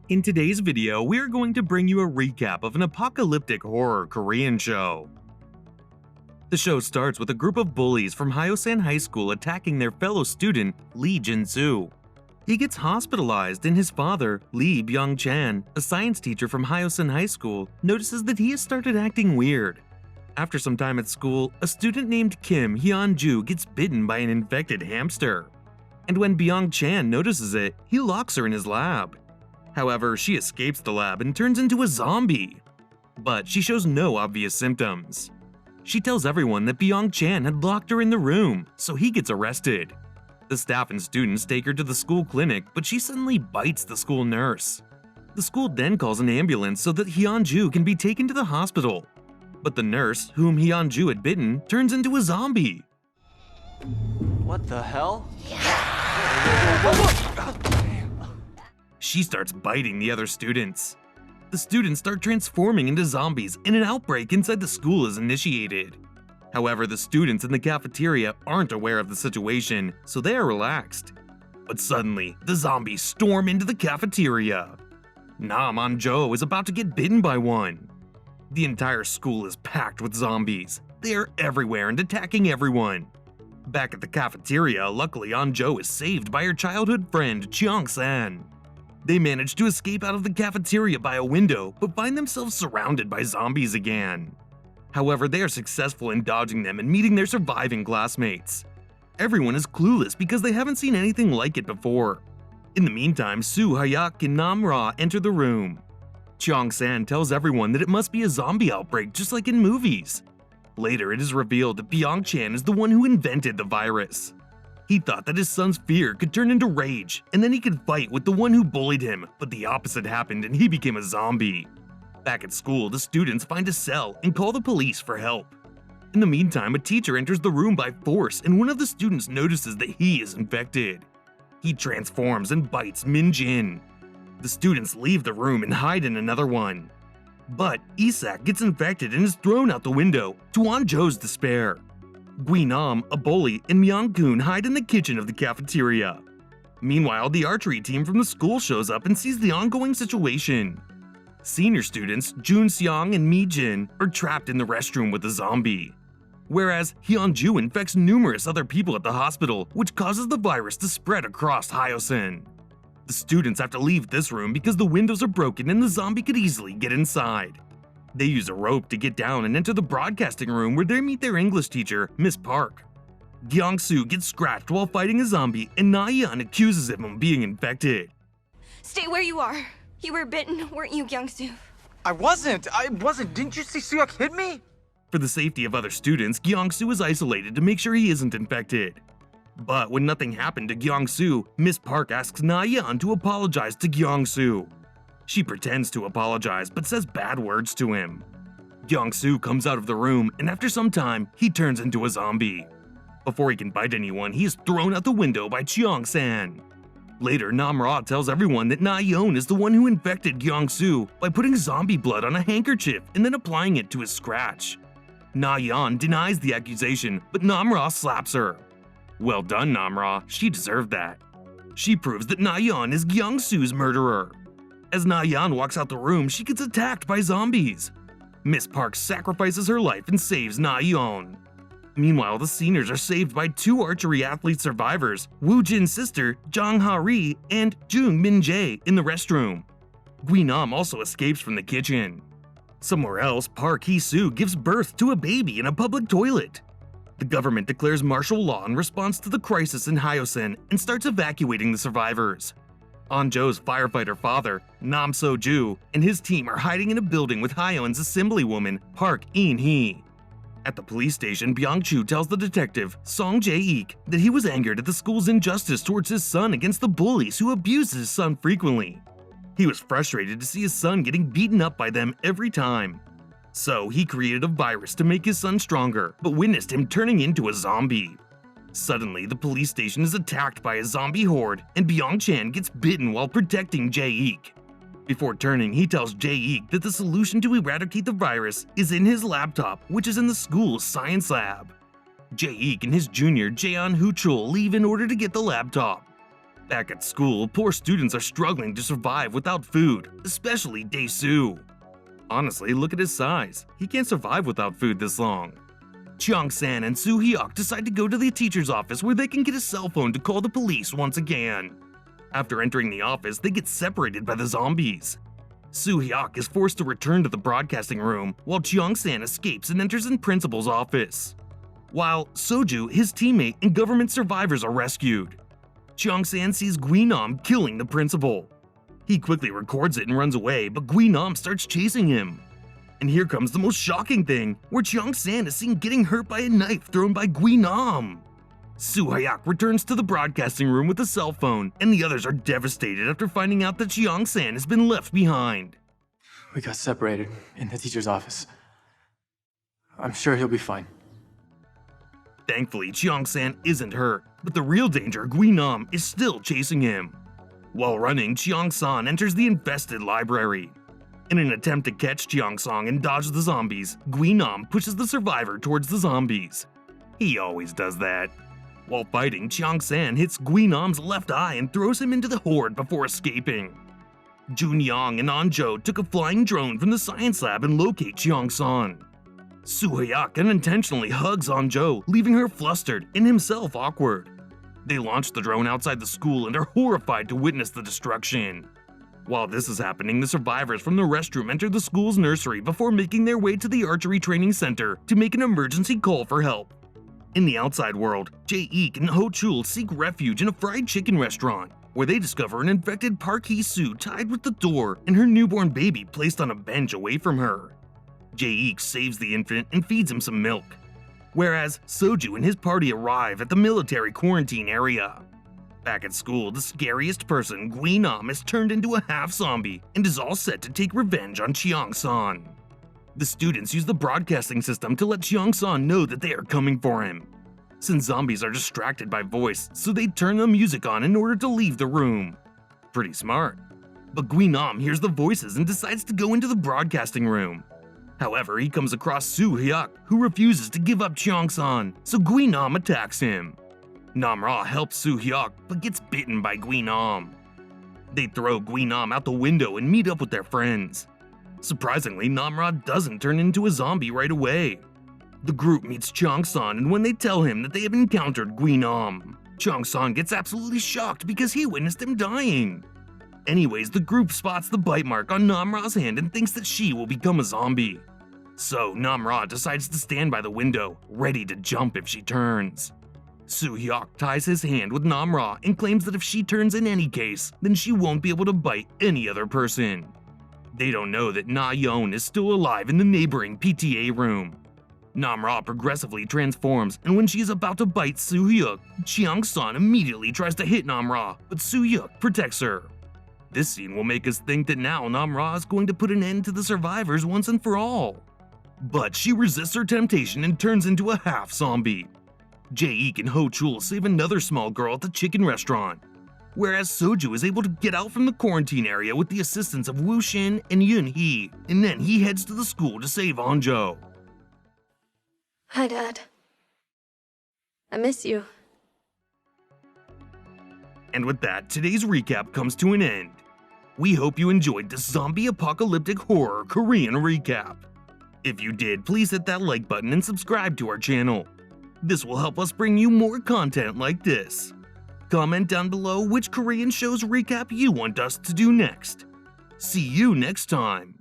In today's video, we are going to bring you a recap of an apocalyptic horror Korean show. The show starts with a group of bullies from Hyosan High School attacking their fellow student, Lee Jin-soo. He gets hospitalized and his father, Lee Byung-chan, a science teacher from Hyosan High School, notices that he has started acting weird. After some time at school, a student named Kim Hyun-ju gets bitten by an infected hamster. And when Byung-chan notices it, he locks her in his lab. However, she escapes the lab and turns into a zombie. But she shows no obvious symptoms. She tells everyone that Byung-chan had locked her in the room, so he gets arrested. The staff and students take her to the school clinic, but she suddenly bites the school nurse. The school then calls an ambulance so that Hyun-ju can be taken to the hospital. But the nurse, whom Hyun-ju had bitten, turns into a zombie. What the hell? She starts biting the other students. The students start transforming into zombies and an outbreak inside the school is initiated. However, the students in the cafeteria aren't aware of the situation, so they are relaxed. But suddenly, the zombies storm into the cafeteria. Nam-an-jo is about to get bitten by one. The entire school is packed with zombies. They are everywhere and attacking everyone. Back at the cafeteria, luckily An-jo is saved by her childhood friend Cheong-san. They manage to escape out of the cafeteria by a window, but find themselves surrounded by zombies again. However, they are successful in dodging them and meeting their surviving classmates. Everyone is clueless because they haven't seen anything like it before. In the meantime, Su-hyeok and Nam-ra enter the room. Cheong-san tells everyone that it must be a zombie outbreak just like in movies. Later, it is revealed that Byung-chan is the one who invented the virus. He thought that his son's fear could turn into rage, and then he could fight with the one who bullied him, but the opposite happened and he became a zombie. Back at school, the students find a cell and call the police for help. In the meantime, a teacher enters the room by force and one of the students notices that he is infected. He transforms and bites Mijin. The students leave the room and hide in another one. But Isak gets infected and is thrown out the window, to An-jo's despair. Guinam, a bully, and Myung-kun hide in the kitchen of the cafeteria. Meanwhile, the archery team from the school shows up and sees the ongoing situation. Senior students, Jun-seong and Mijin, are trapped in the restroom with a zombie. Whereas Hyun-ju infects numerous other people at the hospital, which causes the virus to spread across Hyosan. The students have to leave this room because the windows are broken and the zombie could easily get inside. They use a rope to get down and enter the broadcasting room where they meet their English teacher, Miss Park. Gyeong-soo gets scratched while fighting a zombie and Na-yeon accuses him of being infected. Stay where you are. You were bitten, weren't you, Gyeong-soo? I wasn't. Didn't you see Su-hyeok hit me? For the safety of other students, Gyeong-soo is isolated to make sure he isn't infected. But when nothing happened to Gyeong-soo, Miss Park asks Na-yeon to apologize to Gyeong-soo. She pretends to apologize but says bad words to him. Gyeong-soo comes out of the room and after some time, he turns into a zombie. Before he can bite anyone, he is thrown out the window by Cheong-san. Later, Nam-ra tells everyone that Na-yeon is the one who infected Gyeong-soo by putting zombie blood on a handkerchief and then applying it to his scratch. Na-yeon denies the accusation, but Nam-ra slaps her. Well done, Nam-ra, she deserved that. She proves that Na-yeon is Gyeong-soo's murderer. As Na-yeon walks out the room, she gets attacked by zombies. Miss Park sacrifices her life and saves Na-yeon. Meanwhile, the seniors are saved by two archery athlete survivors, Woo-jin's sister, Jang Ha-ri, and Jung Min-jae in the restroom. Guinam also escapes from the kitchen. Somewhere else, Park Hee-soo gives birth to a baby in a public toilet. The government declares martial law in response to the crisis in Hyosan and starts evacuating the survivors. An-jo's firefighter father, Nam So-ju, and his team are hiding in a building with Hyeon's assemblywoman, Park In-hee. At the police station, Byung-chu tells the detective, Song Jae-ik, that he was angered at the school's injustice towards his son against the bullies who abuse his son frequently. He was frustrated to see his son getting beaten up by them every time. So he created a virus to make his son stronger, but witnessed him turning into a zombie. Suddenly, the police station is attacked by a zombie horde, and Byung-chan gets bitten while protecting Jae-ik. Before turning, he tells Jae-ik that the solution to eradicate the virus is in his laptop, which is in the school's science lab. Jae-ik and his junior Jaeon Hoo-chul leave in order to get the laptop. Back at school, poor students are struggling to survive without food, especially Dae-su. Honestly, look at his size. He can't survive without food this long. Cheong-san and Su-hyeok decide to go to the teacher's office where they can get a cell phone to call the police once again. After entering the office, they get separated by the zombies. Su-hyeok is forced to return to the broadcasting room, while Cheong-san escapes and enters in principal's office. While Soju, his teammate, and government survivors are rescued. Cheong-san sees Guinam killing the principal. He quickly records it and runs away, but Guinam starts chasing him. And here comes the most shocking thing, where Cheong-san is seen getting hurt by a knife thrown by Guinam. Su-hyeok returns to the broadcasting room with a cell phone, and the others are devastated after finding out that Cheong-san has been left behind. We got separated in the teacher's office. I'm sure he'll be fine. Thankfully, Cheong-san isn't hurt, but the real danger, Guinam, is still chasing him. While running, Cheong-san enters the infested library. In an attempt to catch Cheong-san and dodge the zombies, Guinam pushes the survivor towards the zombies. He always does that. While fighting, Cheong-san hits Guinam's left eye and throws him into the horde before escaping. Jun-young and Anjo took a flying drone from the science lab and locate Cheong-san. Su-hyeok unintentionally hugs Anjo, leaving her flustered and himself awkward. They launch the drone outside the school and are horrified to witness the destruction. While this is happening, the survivors from the restroom enter the school's nursery before making their way to the archery training center to make an emergency call for help. In the outside world, Jae-Ik and Ho-chul seek refuge in a fried chicken restaurant, where they discover an infected Park Hee-soo tied with the door and her newborn baby placed on a bench away from her. Jae-Ik saves the infant and feeds him some milk, whereas Soju and his party arrive at the military quarantine area. Back at school, the scariest person, Guinam, is turned into a half-zombie and is all set to take revenge on Cheong-san. The students use the broadcasting system to let Cheong-san know that they are coming for him. Since zombies are distracted by voice, so they turn the music on in order to leave the room. Pretty smart. But Guinam hears the voices and decides to go into the broadcasting room. However, he comes across Su-hyeok, who refuses to give up Cheong-san, so Guinam attacks him. Namra helps Su-hyeok, but gets bitten by Guinam. They throw Guinam out the window and meet up with their friends. Surprisingly, Namra doesn't turn into a zombie right away. The group meets Cheong-san, and when they tell him that they have encountered Guinam, Cheong-san gets absolutely shocked because he witnessed him dying. Anyways, the group spots the bite mark on Namra's hand and thinks that she will become a zombie. So Namra decides to stand by the window, ready to jump if she turns. Su-hyeok ties his hand with Namra and claims that if she turns in any case, then she won't be able to bite any other person. They don't know that Na-yeon is still alive in the neighboring PTA room. Namra progressively transforms, and when she is about to bite Su-hyeok, Cheong-san immediately tries to hit Namra, but Su-hyeok protects her. This scene will make us think that now Namra is going to put an end to the survivors once and for all. But she resists her temptation and turns into a half-zombie. Jae-Ik and Ho-chul save another small girl at the chicken restaurant, whereas Soju is able to get out from the quarantine area with the assistance of Woo-shin and Yun-hee, and then he heads to the school to save Anjo. Hi, Dad. I miss you. And with that, today's recap comes to an end. We hope you enjoyed this zombie apocalyptic horror Korean recap. If you did, please hit that like button and subscribe to our channel. This will help us bring you more content like this. Comment down below which Korean shows recap you want us to do next. See you next time.